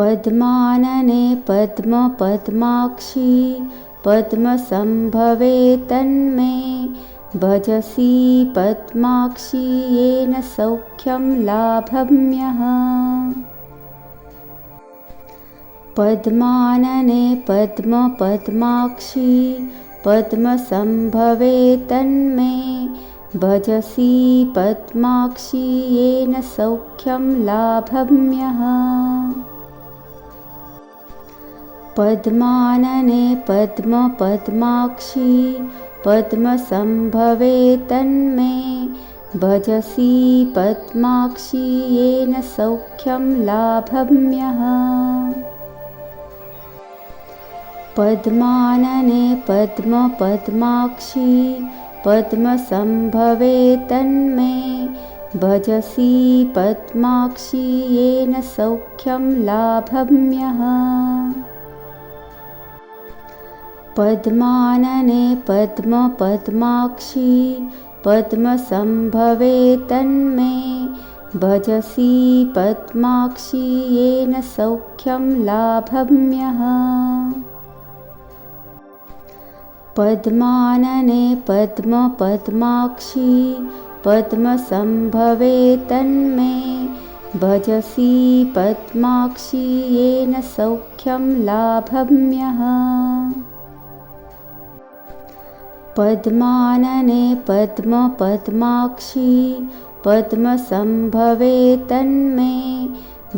पद्मानने पद्म पद्माक्षी पद्मसंभवे तन्मे भजसि पद्माक्षी येन सौख्यं लाभम्यहम्। पद्मानने पद्म पद्माक्षी पद्मसंभवे तन्मे भजसि पद्माक्षी येन सौख्यं लाभम्यहम्। पद्मानने पद्म पद्माक्षी पद्मसंभवे तन्मे भजसि पद्माक्षी येन सौख्यं लाभम्यहम्। पद्मानने पद्म पद्माक्षी पद्मसंभवे तन्मे भजसि पद्माक्षी येन सौख्यं लाभम्यहम्। पद्मानने पद्म पद्माक्षी पद्मसंभवे तन्मे भजसि पद्माक्षी येन सौख्यं लाभम्यहम्। पद्मानने पद्म पद्माक्षी पद्मसंभवे तन्मे भजसि पद्माक्षी येन सौख्यं लाभम्यहम्। पद्मानने पद्म पद्माक्षी पद्मसंभवे तन्मे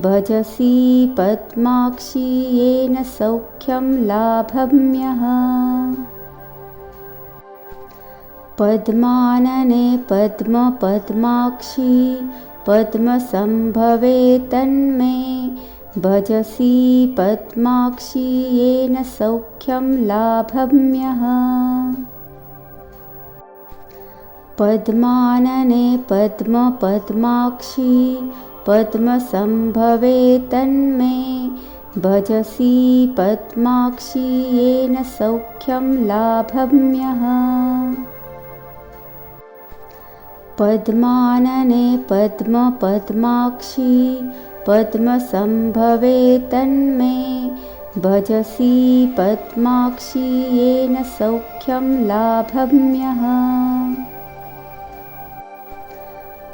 भजसि पद्माक्षी येन सौख्यं लाभम्यहम्। पद्मानने पद्म पद्माक्षी पद्मसंभवे तन्मे भजसि पद्माक्षी येन सौख्यं लाभम्यहम्। पद्मानने पद्म पद्माक्षी पद्मसंभवे तन्मे भजसि पद्माक्षी येन सौख्यं लाभम्यहम्। पद्मानने पद्म पद्माक्षी पद्मसंभवे तन्मे भजसि पद्माक्षी येन सौख्यं लाभम्यहम्।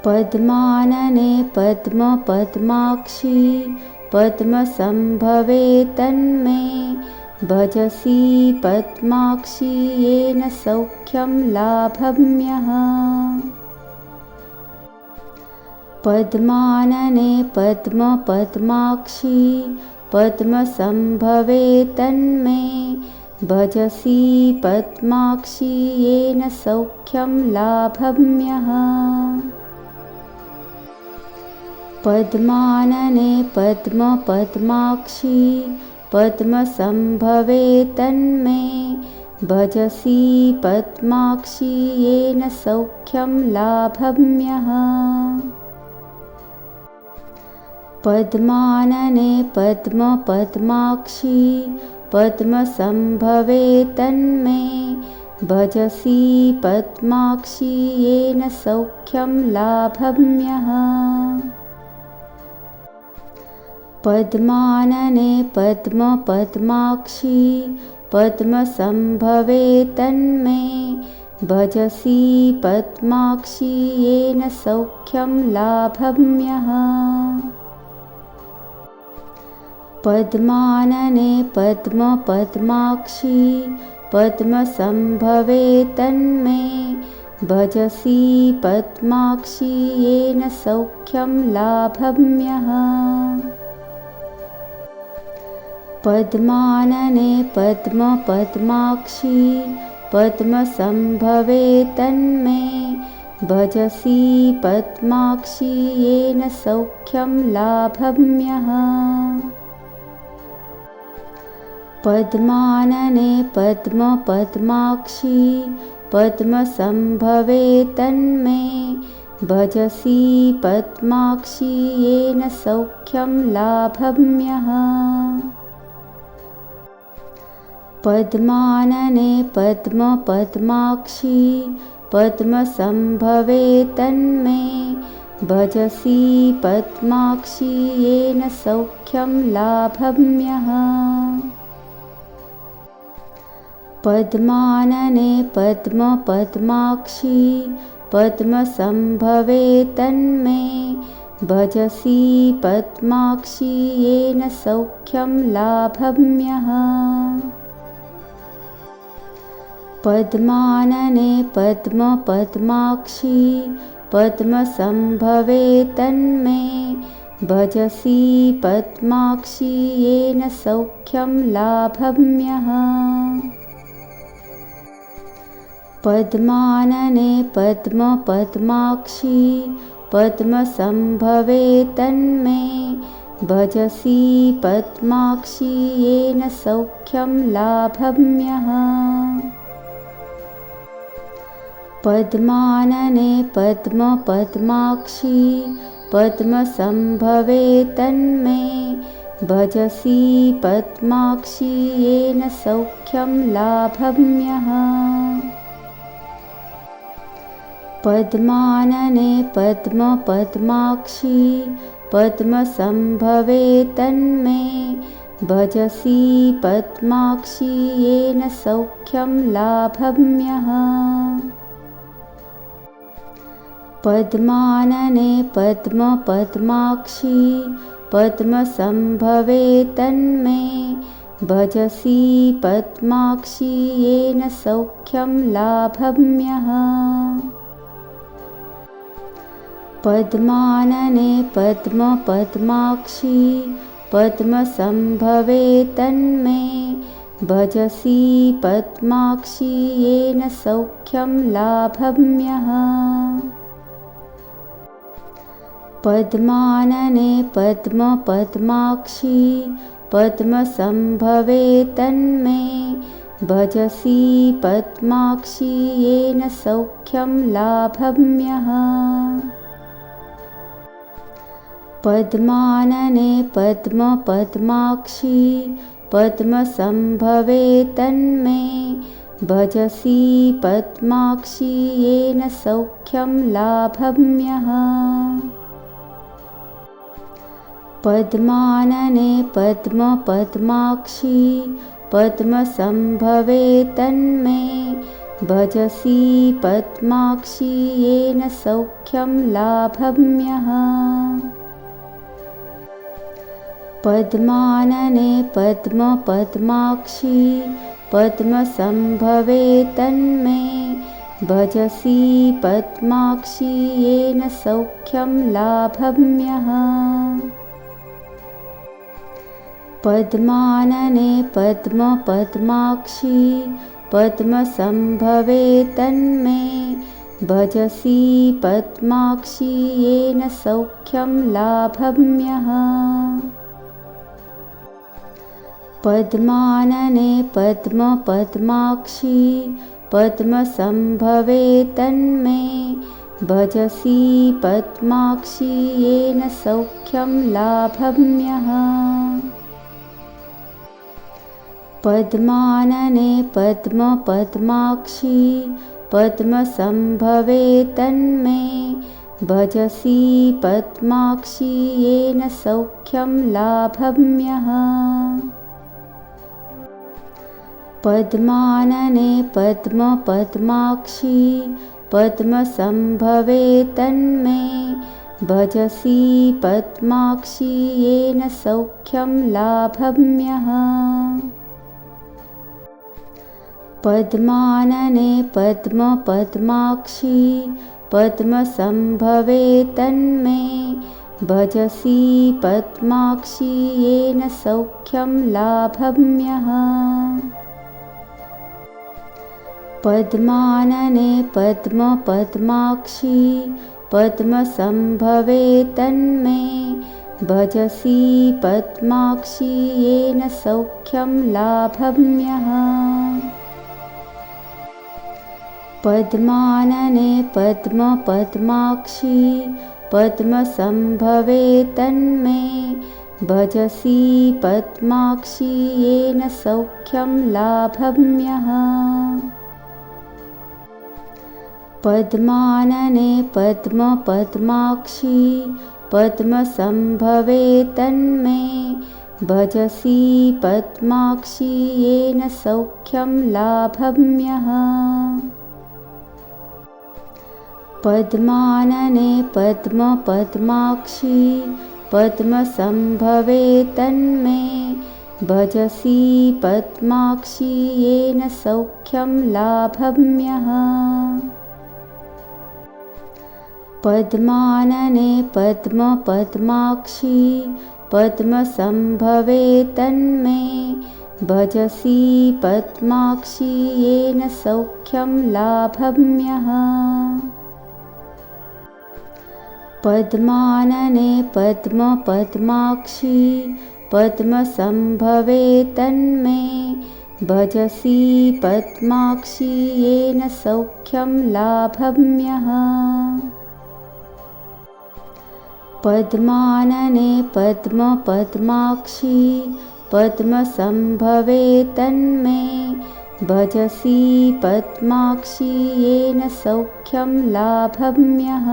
पद्मानने पद्म पद्माक्षी पद्मसंभवे तन्मे भजसि पद्माक्षी येन सौख्यं लाभम्यहम्। पद्मानने पद्म पद्माक्षी पद्मसंभवे तन्मे भजसि पद्माक्षी येन सौख्यं लाभम्यहम्। पद्मानने पद्म पद्माक्षी पद्मसंभवे तन्मे भजसि पद्माक्षी येन सौख्यं लाभम्यहम्। पद्मानने पद्म पद्माक्षी पद्मसंभवे तन्मे भजसि पद्माक्षी येन सौख्यं लाभम्यहम्। पद्मानने पद्म पद्माक्षी पद्मसंभवे तन्मे भजसि पद्माक्षी येन सौख्यं लाभम्यहम्। पद्मानने पद्म पद्माक्षी पद्मसंभवे तन्मे भजसि पद्माक्षी येन सौख्यं लाभम्यहम्। पद्मानने पद्म पद्माक्षी पद्मसंभवे तन्मे भजसि पद्माक्षी येन सौख्यं लाभम्यहम्। पद्मानने पद्म पद्माक्षी पद्मसंभवे तन्मे भजसि पद्माक्षी येन सौख्यं लाभम्यहम्। पद्मानने पद्म पद्माक्षी पद्मसंभवे तन्मे भजसि पद्माक्षि येन सौख्यं लाभम्यः। पद्मानने पद्म पद्माक्षि पद्मसंभवे तन्मे भजसि पद्माक्षि येन सौख्यं लाभम्यः। पद्मानने पद्म पद्माक्षि पद्मसंभवे तन्मे भजसि पद्माक्षि येन सौख्यं लाभम्यः। पद्मानने पद्म पद्माक्षि पद्मसंभवे तन्मे भजसि पद्माक्षि येन सौख्यं लाभम्यः। पद्मानने पद्म पद्माक्षि पद्मसंभवे तन्मे भजसि पद्माक्षि येन सौख्यं लाभम्यः। पद्मानने पद्म पद्माक्षि पद्मसंभवे तन्मे भजसि पद्माक्षि येन सौख्यं लाभम्यः। पद्मानने पद्म पद्माक्षि पद्मसंभवे तन्मे भजसि पद्माक्षि येन सौख्यं लाभम्यः। पद्मानने पद्म पद्माक्षि पद्मसंभवे तन्मे भजसि पद्माक्षि येन सौख्यं लाभम्यः। पद्मानने पद्म पद्माक्षि पद्मसंभवे तन्मे भजसि पद्माक्षि येन सौख्यं लाभम्यः। पद्मानने पद्म पद्माक्षि पद्मसंभवे तन्मे भजसि पद्माक्षि येन सौख्यं लाभम्यः। पद्मानने पद्म पद्माक्षि पद्मसंभवे तन्मे भजसि पद्माक्षि येन सौख्यं लाभम्यः। पद्मानने पद्म पद्माक्षि पद्मसंभवे तन्मे भजसि पद्माक्षि येन सौख्यं लाभम्यः। पद्मानने पद्म पद्माक्षि पद्मसंभवे तन्मे भजसि पद्माक्षि येन सौख्यं लाभम्यः। पद्मानने पद्म पद्माक्षि पद्मसंभवे तन्मे भजसि पद्माक्षि येन सौख्यं लाभम्यः। पद्मानने पद्म पद्माक्षि पद्मसंभवे तन्मे भजसि पद्माक्षि येन सौख्यं लाभम्यः। पद्मानने पद्म पद्माक्षि पद्मसंभवे तन्मे भजसि पद्माक्षि येन सौख्यं लाभम्यः। पद्मानने पद्म पद्माक्षि पद्मसंभवे तन्मे भजसि पद्माक्षि येन सौख्यं लाभम्यः। पद्मानने पद्म पद्माक्षि पद्मसंभवे तन्मे भजसि पद्माक्षि येन सौख्यं लाभम्यः। पद्मानने पद्म पद्माक्षि पद्मसंभवे तन्मे भजसि पद्माक्षि येन सौख्यं लाभम्यः। पद्मानने पद्म पद्माक्षी पद्मसंभवे तन्मे भजसि पद्माक्षी येन सौख्यं लाभम्यः। पद्मानने पद्म पद्माक्षी पद्मसंभवे तन्मे भजसि पद्माक्षी येन सौख्यं लाभम्यः। पद्मानने पद्म पद्माक्षी पद्मसंभवे तन्मे भजसि पद्माक्षी येन सौख्यं लाभम्यः। पद्मानने पद्म पद्माक्षी पद्मसंभवे तन्मे भजसि पद्माक्षी येन सौख्यं लाभम्यः। पद्मानने पद्म पद्माक्षी पद्मसंभवे तन्मे भजसि पद्माक्षी येन सौख्यं लाभम्यः।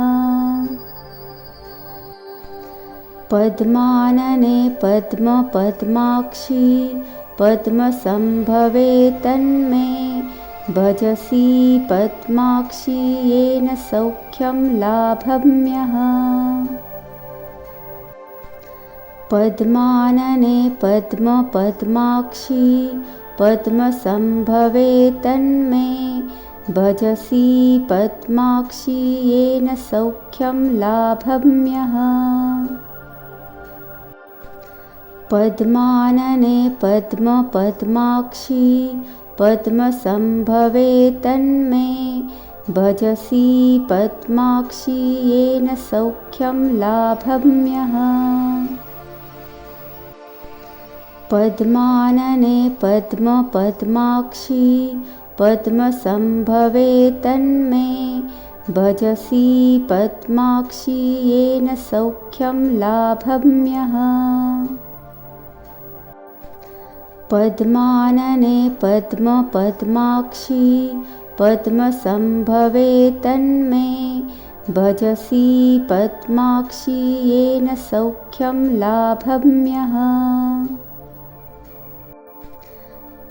पद्मानने पद्म पद्माक्षी पद्मसंभवे तन्मे भजसि पद्माक्षी येन सौख्यं लाभम्यः। पद्मानने पद्म पद्माक्षी पद्मसंभवे तन्मे भजसि पद्माक्षी येन सौख्यं लाभम्यः। पद्मानने पद्म पद्माक्षी पद्मसंभवे तन्मे भजसि पद्माक्षी येन सौख्यं लाभम्यः। पद्मानने पद्म पद्माक्षी पद्मसंभवे तन्मे भजसि पद्माक्षी येन सौख्यं लाभम्यः। पद्मानने पद्म पद्माक्षी पद्मसंभवे तन्मे भजसि पद्माक्षी येन सौख्यं लाभम्यः।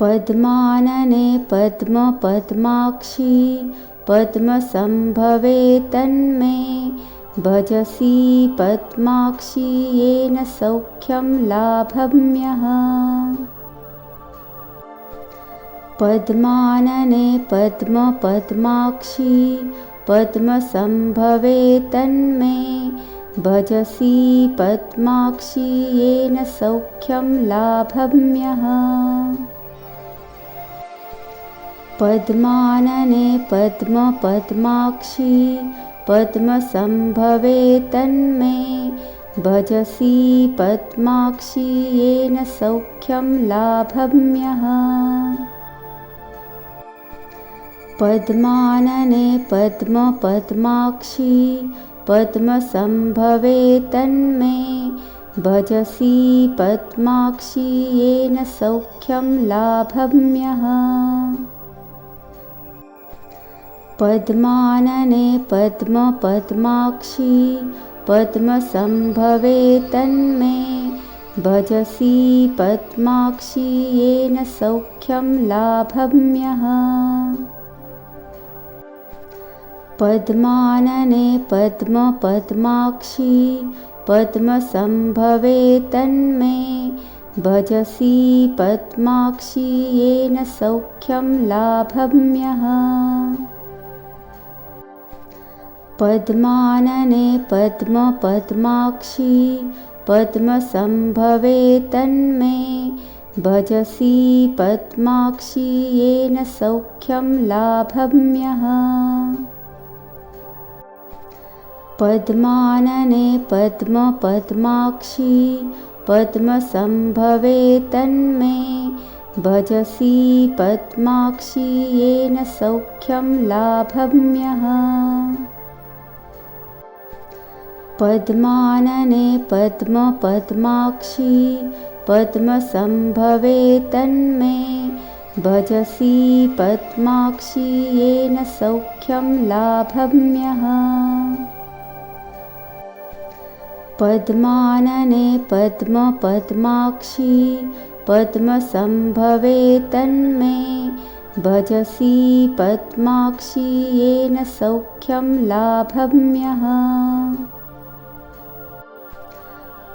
पद्मानने पद्म पद्माक्षी पद्मसंभवे तन्मे भजसि पद्माक्षी येन सौख्यं लाभम्यः। पद्मानने पद्म पद्माक्षी पद्मसंभवे तन्मे भजसि पद्माक्षी येन सौख्यं लाभम्यः। पद्मानने पद्म पद्माक्षी पद्मसंभवे तन्मे भजसि पद्माक्षी येन सौख्यं लाभम्यः। पद्मानने पद्म पद्माक्षी पद्मसंभवे तन्मे भजसि पद्माक्षी येन सौख्यं लाभम्यः। पद्मानने पद्म पद्माक्षी पद्मसंभवे तन्मे भजसि पद्माक्षी येन सौख्यं लाभम्यः। पद्मानने पद्म पद्माक्षी पद्मसंभवे तन्मे भजसि पद्माक्षी येन सौख्यं लाभम्यः। पद्मानने पद्म पद्माक्षी पद्मसंभवे तन्मे भजसि पद्माक्षी येन सौख्यं लाभम्यः। पद्मानने पद्म पद्माक्षी पद्मसंभवे तन्मे भजसि पद्माक्षी येन सौख्यं लाभम्यः। पद्मानने पद्म पद्माक्षी पद्मसंभवे तन्मे भजसि पद्माक्षि येन सौख्यं लाभम्यः। पद्मानने पद्म पद्माक्षि पद्मसंभवे तन्मे भजसि पद्माक्षि येन सौख्यं लाभम्यः।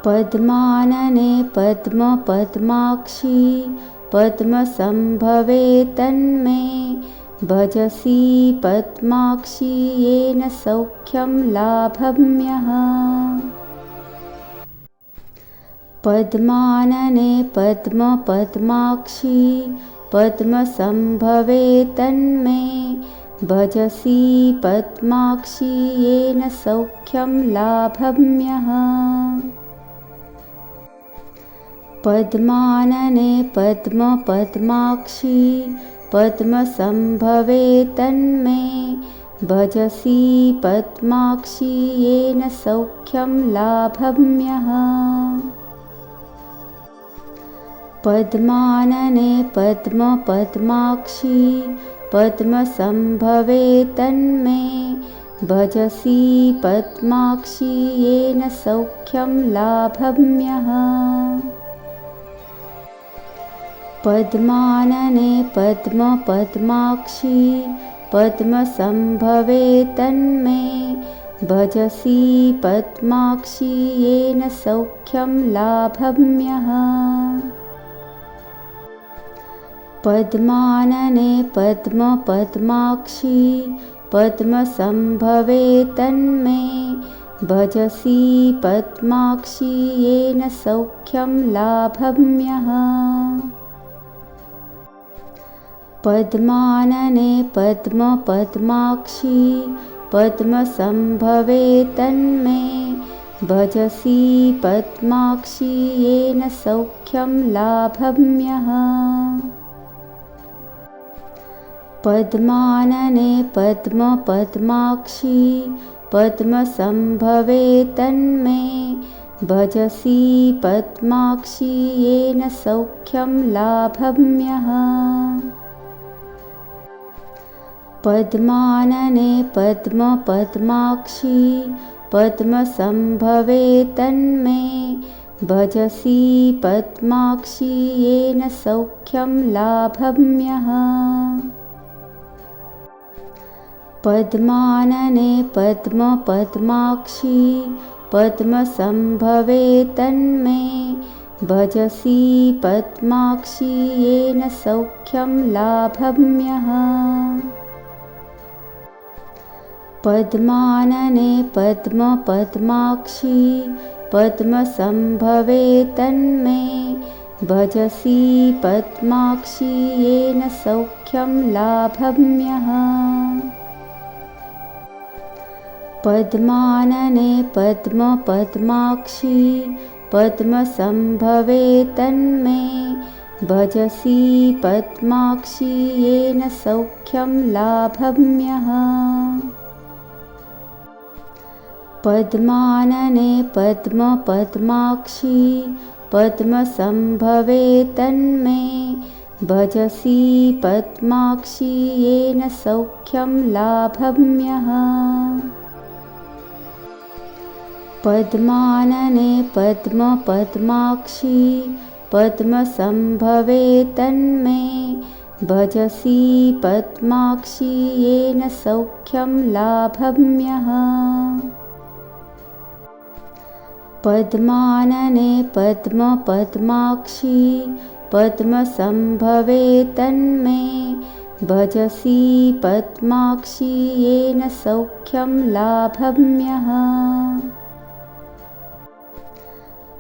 पद्मानने पद्म पद्माक्षि पद्मसंभवे तन्मे भजसि पद्माक्षि येन सौख्यं लाभम्यः। पद्मानने पद्म पद्माक्षि पद्मसंभवे तन्मे भजसि पद्माक्षि येन सौख्यं लाभम्यः। पद्मानने पद्म पद्माक्षि पद्मसंभवे तन्मे भजसि पद्माक्षि येन सौख्यं लाभम्यः। पद्मानने पद्म पद्माक्षि पद्मसंभवे तन्मे भजसि पद्माक्षि येन सौख्यं लाभम्यः। पद्मानने पद्म पद्माक्षि पद्मसंभवे तन्मे भजसि पद्माक्षि येन सौख्यं लाभम्यः। पद्मानने पद्म पद्माक्षि पद्मसंभवे तन्मे भजसि पद्माक्षि येन सौख्यं लाभम्यः। पद्मानने पद्म पद्माक्षि पद्मसंभवे तन्मे भजसि पद्माक्षि येन सौख्यं लाभम्यः। पद्मानने पद्म पद्माक्षि पद्मसंभवे तन्मे भजसि पद्माक्षि येन सौख्यं लाभम्यः। पद्मानने पद्म पद्माक्षि पद्मसंभवे तन्मे भजसि पद्माक्षि येन सौख्यं लाभम्यः। पद्मानने पद्म पद्माक्षि पद्मसंभवे तन्मे भजसि पद्माक्षि येन सौख्यं लाभम्यः। पद्मानने पद्म पद्माक्षि पद्मसंभवे तन्मे भजसि पद्माक्षि येन सौख्यं लाभम्यः। पद्मानने पद्म पद्माक्षि पद्मसंभवे तन्मे भजसि पद्माक्षि येन सौख्यं लाभम्यः। पद्मानने पद्म पद्माक्षि पद्मसंभवे तन्मे भजसि पद्माक्षि येन सौख्यं लाभम्यः। पद्मानने पद्म पद्माक्षि पद्मसंभवे तन्मे भजसि पद्माक्षि येन सौख्यं लाभम्यः। पद्मानने पद्म पद्माक्षि पद्मसंभवे तन्मे भजसि पद्माक्षि येन सौख्यं लाभम्यः।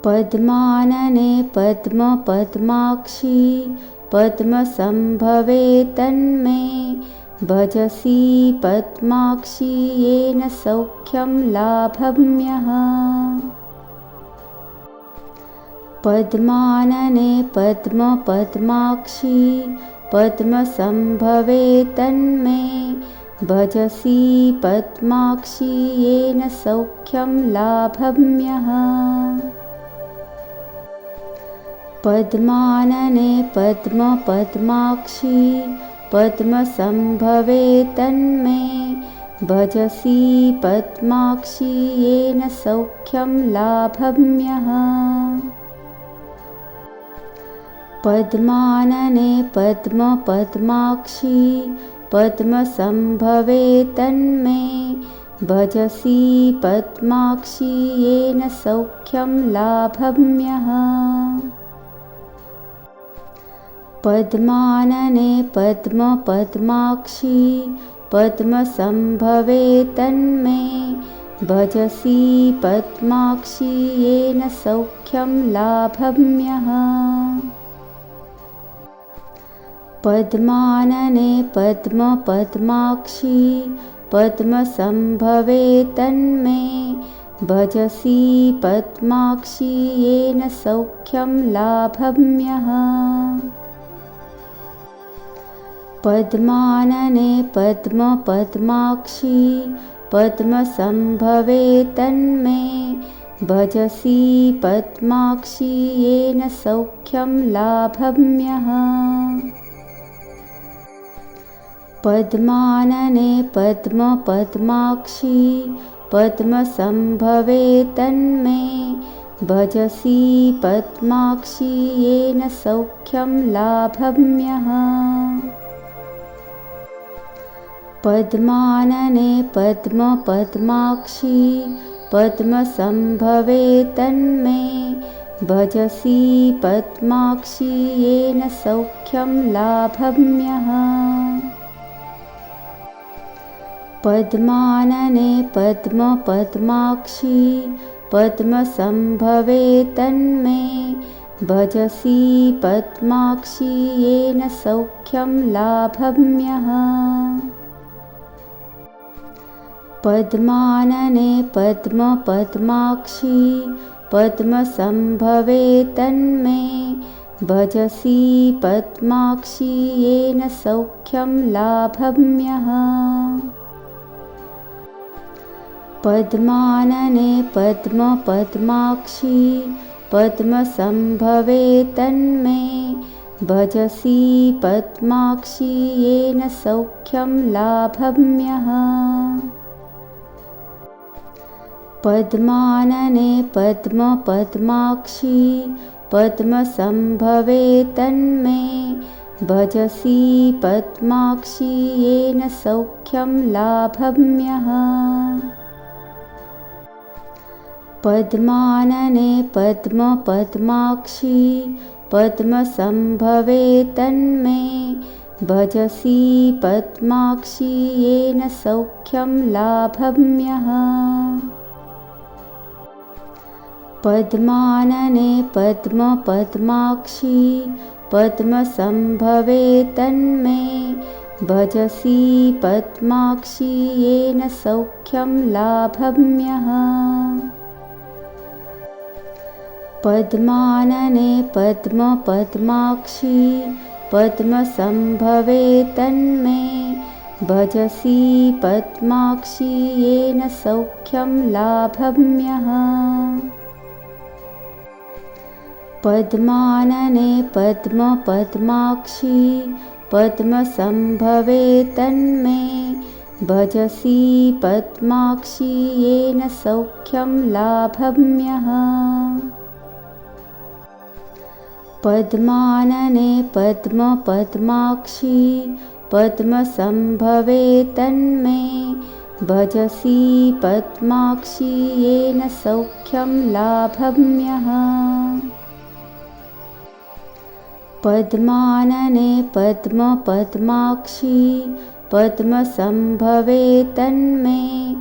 पद्मानने पद्म पद्माक्षि पद्मसंभवे तन्मे भजसि पद्माक्षि येन सौख्यं लाभम्यः। पद्मानने पद्म पद्माक्षि पद्मसंभवे तन्मे भजसि पद्माक्षि येन सौख्यं लाभम्यः। पद्मानने पद्म पद्माक्षी पद्मसंभवे तन्मे भजसि पद्माक्षी येन सौख्यं लाभम्यहम्। पद्मानने पद्म पद्माक्षी पद्मसंभवे तन्मे भजसि पद्माक्षी येन सौख्यं लाभम्यहम्। पद्मानने पद्म पद्माक्षी पद्मसंभवे तन्मे भजसि पद्माक्षी येन सौख्यं लाभम्यहम्। पद्मानने पद्म पद्माक्षी पद्मसंभवे तन्मे भजसि पद्माक्षी येन सौख्यं लाभम्यहम्। पद्मानने पद्म पद्माक्षी पद्मसंभवे तन्मे भजसि पद्माक्षी येन सौख्यं लाभम्यहम्। पद्मानने पद्म पद्माक्षी पद्मसंभवे तन्मे भजसि पद्माक्षी येन सौख्यं लाभम्यहम्। पद्मानने पद्म पद्माक्षी पद्मसंभवे तन्मे भजसि पद्माक्षी येन सौख्यं लाभम्यहम्। पद्मानने पद्म पद्माक्षी पद्मसंभवे तन्मे भजसि पद्माक्षी येन सौख्यं लाभम्यहम्। पद्मानने पद्म पद्माक्षी पद्मसंभवे तन्मे भजसि पद्माक्षी येन सौख्यं लाभम्यहम्। पद्मानने पद्म पद्माक्षी पद्मसंभवे तन्मे भजसि पद्माक्षी येन सौख्यं लाभम्यहम्। पद्मानने पद्म पद्माक्षी पद्मसंभवे तन्मे भजसि पद्माक्षी येन सौख्यं लाभम्यहम्। पद्मानने पद्म पद्माक्षी पद्मसंभवे तन्मे भजसि पद्माक्षी येन सौख्यं लाभम्यहम्। पद्मानने पद्म पद्माक्षी पद्मसंभवे तन्मे भजसि पद्माक्षी येन सौख्यं लाभम्यहम्। पद्मानने पद्म पद्माक्षी पद्मसंभवे तन्मे भजसि पद्माक्षी येन सौख्यं लाभम्यहम्। पद्मानने पद्म पद्माक्षी पद्मसंभवे तन्मे भजसि पद्माक्षी येन सौख्यं लाभम्यहम्। पद्मानने पद्म पद्माक्षी पद्मसंभवे तन्मे भजसि पद्माक्षी येन सौख्यं लाभम्यहम्। पद्मानने पद्म पद्माक्षी पद्मसंभवे तन्मे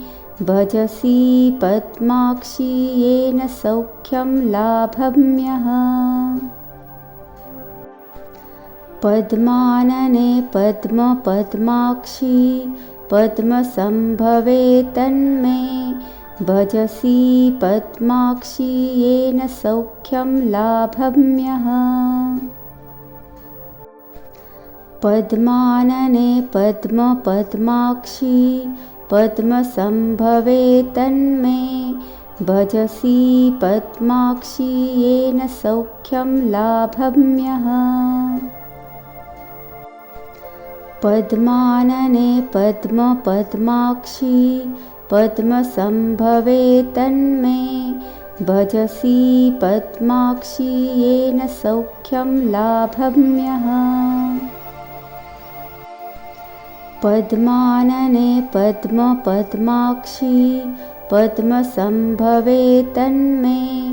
भजसि पद्माक्षी येन सौख्यं लाभम्यहम्। पद्मानने पद्म पद्माक्षी पद्मसंभवे तन्मे भजसि पद्माक्षी येन सौख्यं लाभम्यहम्। पद्मानने पद्म पद्माक्षी पद्मसंभवे तन्मे भजसि पद्माक्षि येन सौख्यं लाभम्यहम्। पद्मानने पद्म पद्माक्षि पद्मसंभवे तन्मे भजसि पद्माक्षि येन सौख्यं लाभम्यहम्। पद्मानने पद्म पद्माक्षि पद्मसंभवे तन्मे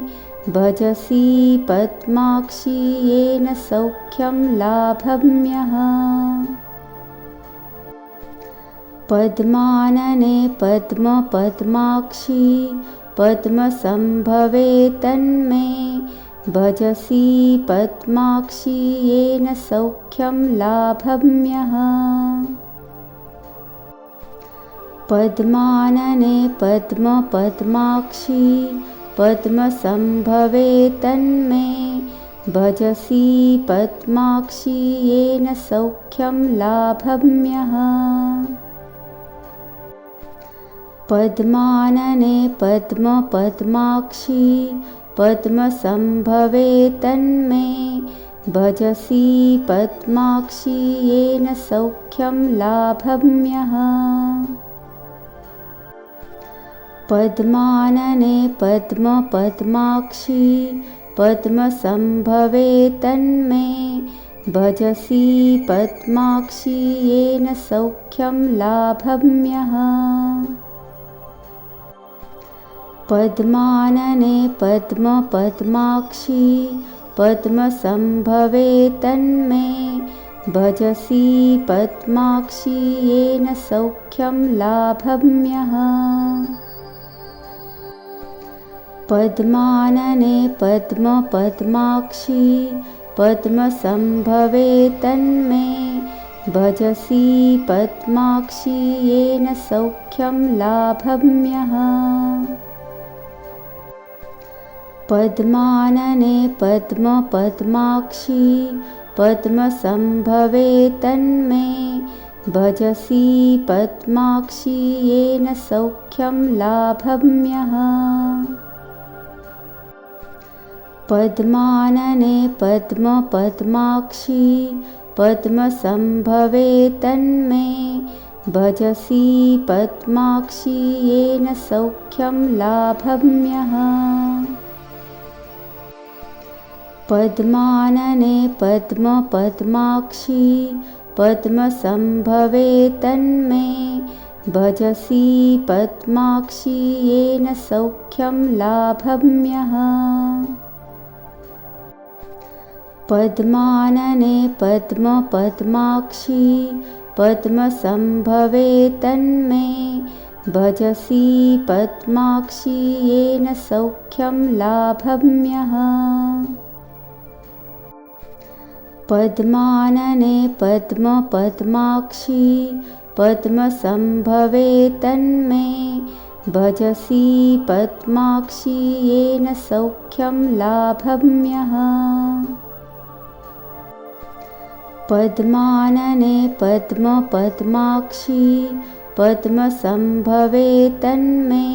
भजसि पद्माक्षि येन सौख्यं लाभम्यहम्। पद्मानने पद्म पद्माक्षि पद्मसंभवे तन्मे भजसि पद्माक्षि येन सौख्यं लाभम्यहम्। पद्मानने पद्म पद्माक्षि पद्मसंभवे तन्मे भजसि पद्माक्षि येन सौख्यं लाभम्यहम्। पद्मानने पद्म पद्माक्षि पद्मसंभवे तन्मे भजसि पद्माक्षि येन सौख्यं लाभम्यहम्। पद्मानने पद्म पद्माक्षि पद्मसंभवे तन्मे भजसि पद्माक्षि येन सौख्यं लाभम्यहम्। पद्मानने पद्म पद्माक्षि पद्मसंभवे तन्मे भजसि पद्माक्षि येन सौख्यं लाभम्यहम्। पद्मानने पद्म पद्माक्षि पद्मसंभवे तन्मे भजसि पद्माक्षि येन सौख्यं लाभम्यहम्। पद्मानने पद्म पद्माक्षि पद्मसंभवे तन्मे भजसि पद्माक्षि येन सौख्यं लाभम्यहम्। पद्मानने पद्म पद्माक्षि पद्मसंभवे तन्मे भजसि पद्माक्षि येन सौख्यं लाभम्यहम्। पद्मानने पद्म पद्माक्षि पद्मसंभवे तन्मे भजसि पद्माक्षि येन सौख्यं लाभम्यहम्। पद्मानने पद्म पद्माक्षि पद्मसंभवे तन्मे भजसि पद्माक्षि येन सौख्यं लाभम्यहम्। पद्मानने पद्म पद्माक्षि पद्मसंभवे तन्मे भजसि पद्माक्षि येन सौख्यं लाभम्यहम्। पद्मानने पद्म पद्माक्षि पद्मसंभवे तन्मे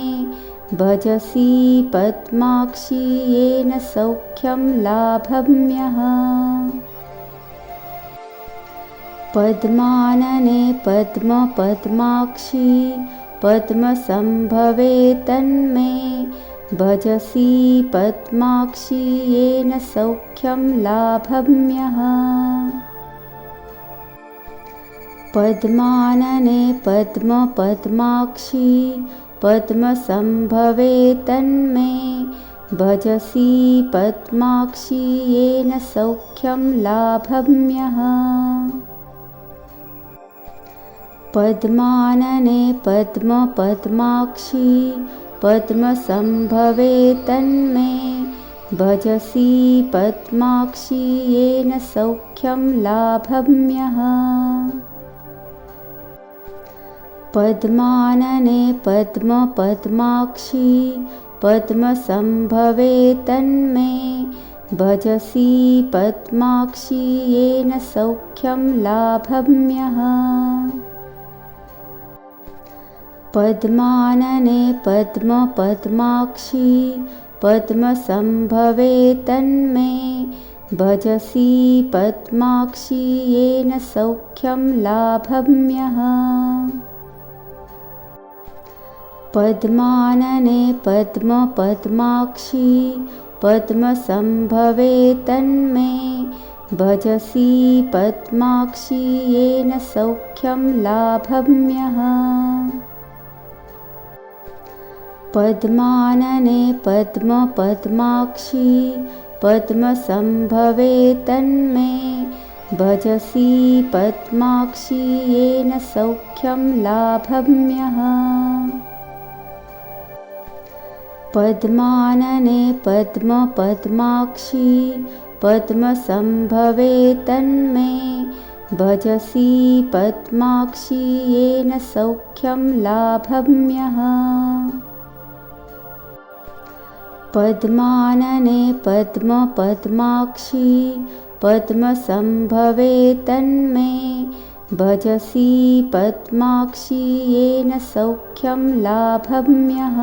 भजसि पद्माक्षि येन सौख्यं लाभम्यहम्। पद्मानने पद्म पद्माक्षि पद्मसंभवे तन्मे भजसि पद्माक्षि येन सौख्यं लाभम्यहम्। पद्मानने पद्म पद्माक्षि पद्मसंभवे तन्मे भजसि पद्माक्षि येन सौख्यं लाभम्यहम्। पद्मानने पद्म पद्माक्षि पद्मसंभवे तन्मे भजसि पद्माक्षि येन सौख्यं लाभम्यहम्। पद्मानने पद्म पद्माक्षि पद्मसंभवे तन्मे भजसि पद्माक्षि येन सौख्यं लाभम्यहम्। पद्मानने पद्म पद्माक्षी पद्मसंभवे तन्मे भजसि पद्माक्षी येन सौख्यं लाभम्यः। पद्मानने पद्म पद्माक्षी पद्मसंभवे तन्मे भजसि पद्माक्षी येन सौख्यं लाभम्यः। पद्मानने पद्म पद्माक्षी पद्मसंभवे तन्मे भजसि पद्माक्षी येन सौख्यं लाभम्यः। पद्मानने पद्म पद्माक्षी पद्मसंभवे तन्मे भजसि पद्माक्षी येन सौख्यं लाभम्यः। पद्मानने पद्म पद्माक्षी पद्मसंभवे तन्मे भजसि पद्माक्षी येन सौख्यं लाभम्यः।